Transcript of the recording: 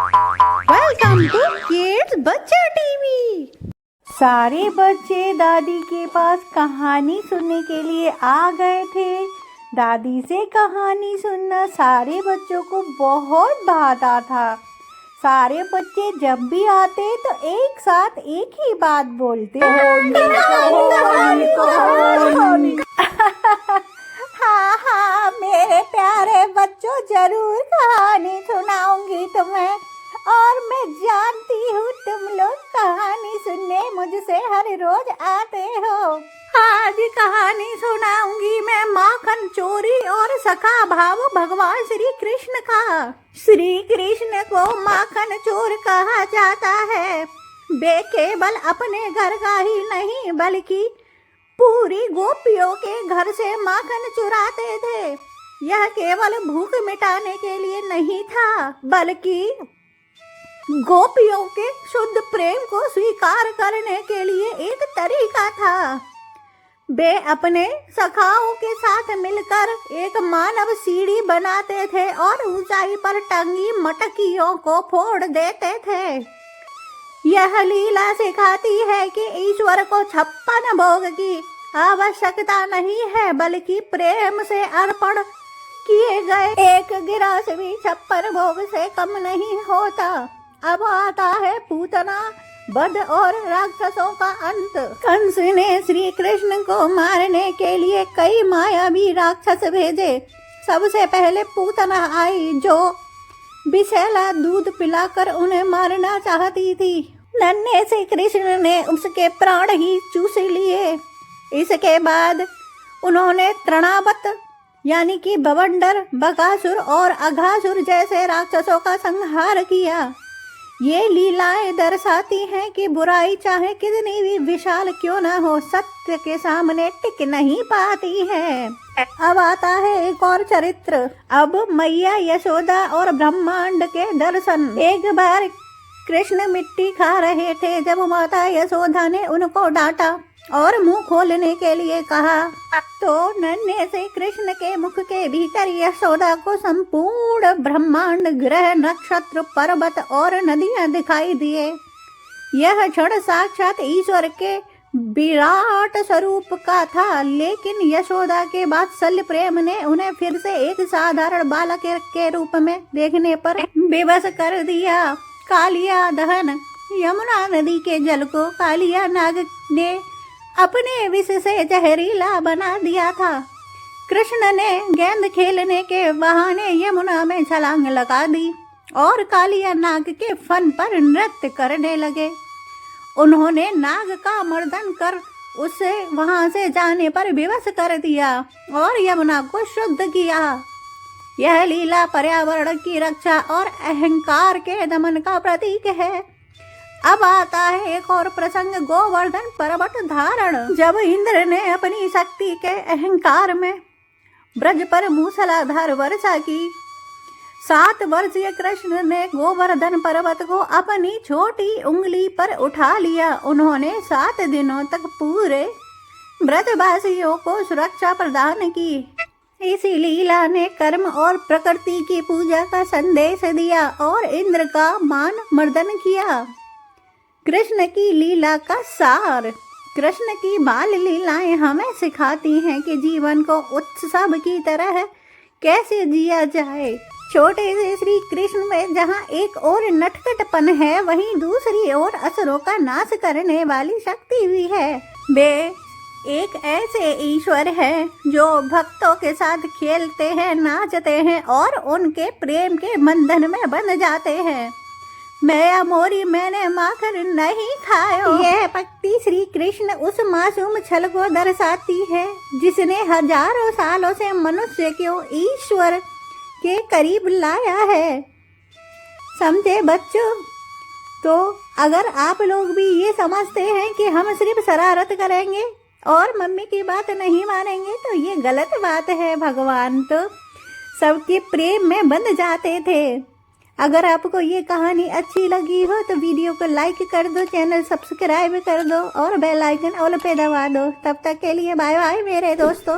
Welcome to kids बच्चा TV. सारे बच्चे दादी के पास कहानी सुनने के लिए आ गए थे। दादी से कहानी सुनना सारे बच्चों को बहुत भाता था। सारे बच्चे जब भी आते तो एक साथ एक ही बात बोलते, हाँ हाँ मेरे प्यारे बच्चों, जरूर कहानी सुनाऊंगी तुम्हें। और मैं जानती हूँ तुम लोग कहानी सुनने मुझसे हर रोज आते हो। आज कहानी सुनाऊंगी मैं माखन चोरी और सखा भाव भगवान श्री कृष्ण का। श्री कृष्ण को माखन चोर कहा जाता है। वे केवल अपने घर का ही नहीं बल्कि पूरी गोपियों के घर से माखन चुराते थे। यह केवल भूख मिटाने के लिए नहीं था, बल्कि गोपियों के शुद्ध प्रेम को स्वीकार करने के लिए एक तरीका था। वे अपने सखाओं के साथ मिलकर एक मानव सीढ़ी बनाते थे और ऊंचाई पर टंगी मटकियों को फोड़ देते थे। यह लीला सिखाती है कि ईश्वर को 56 भोग की आवश्यकता नहीं है, बल्कि प्रेम से अर्पण किए गए एक गिलास भी 56 भोग से कम नहीं होता। अब आता है पूतना, वध और राक्षसों का अंत। कंस ने श्री कृष्ण को मारने के लिए कई मायावी राक्षस भेजे। सबसे पहले पूतना आई, जो विषैला दूध पिलाकर उन्हें मारना चाहती थी। नन्हे से कृष्ण ने उसके प्राण ही चूस लिए। इसके बाद उन्होंने तृणावत यानी कि बवंडर, बकासुर और अघासुर जैसे राक्षसों का संहार किया। ये लीलाएं दर्शाती हैं कि बुराई चाहे कितनी भी विशाल क्यों न हो, सत्य के सामने टिक नहीं पाती है। अब आता है एक और चरित्र। अब मैया यशोदा और ब्रह्मांड के दर्शन। एक बार कृष्ण मिट्टी खा रहे थे जब माता यशोदा ने उनको डांटा और मुंह खोलने के लिए कहा, तो नन्हे से कृष्ण के मुख के भीतर यशोदा को संपूर्ण ब्रह्मांड, ग्रह, नक्षत्र, पर्वत और नदियां दिखाई दिए। यह क्षण साक्षात ईश्वर के विराट स्वरूप का था, लेकिन यशोदा के वात्सल्य प्रेम ने उन्हें फिर से एक साधारण बालक के रूप में देखने पर विवश कर दिया। कालिया दहन। यमुना नदी के जल को कालिया नाग ने अपने विष से जहरीला बना दिया था। कृष्ण ने गेंद खेलने के बहाने यमुना में छलांग लगा दी और कालिया नाग के फन पर नृत्य करने लगे। उन्होंने नाग का मर्दन कर उसे वहां से जाने पर विवश कर दिया और यमुना को शुद्ध किया। यह लीला पर्यावरण की रक्षा और अहंकार के दमन का प्रतीक है। अब आता है एक और प्रसंग, गोवर्धन पर्वत धारण। जब इंद्र ने अपनी शक्ति के अहंकार में ब्रज पर मूसलाधार वर्षा की, 7 वर्षीय कृष्ण ने गोवर्धन पर्वत को अपनी छोटी उंगली पर उठा लिया। उन्होंने 7 दिनों तक पूरे ब्रजवासियों को सुरक्षा प्रदान की। इस लीला ने कर्म और प्रकृति की पूजा का संदेश दिया और इंद्र का मान मर्दन किया। कृष्ण की लीला का सार। कृष्ण की बाल लीलाएं हमें सिखाती हैं कि जीवन को उत्सव की तरह कैसे जिया जाए। छोटे से श्री कृष्ण में जहाँ एक और नटखटपन है, वहीं दूसरी ओर असुरों का नाश करने वाली शक्ति भी है। वे एक ऐसे ईश्वर हैं जो भक्तों के साथ खेलते हैं, नाचते हैं और उनके प्रेम के बंधन में बंध जाते हैं। मैं मोरी मैंने माखन नहीं खायो। यह पक्ति श्री कृष्ण उस मासूम छल को दर्शाती है जिसने हजारों सालों से मनुष्य को ईश्वर के करीब लाया है। समझे बच्चों? तो अगर आप लोग भी ये समझते हैं कि हम सिर्फ शरारत करेंगे और मम्मी की बात नहीं मानेंगे, तो ये गलत बात है। भगवान तो सबके प्रेम में बंध जाते थे। अगर आपको ये कहानी अच्छी लगी हो तो वीडियो को लाइक कर दो, चैनल सब्सक्राइब कर दो और बेल आइकन ऑल पे दबा दो। तब तक के लिए बाय बाय मेरे दोस्तों।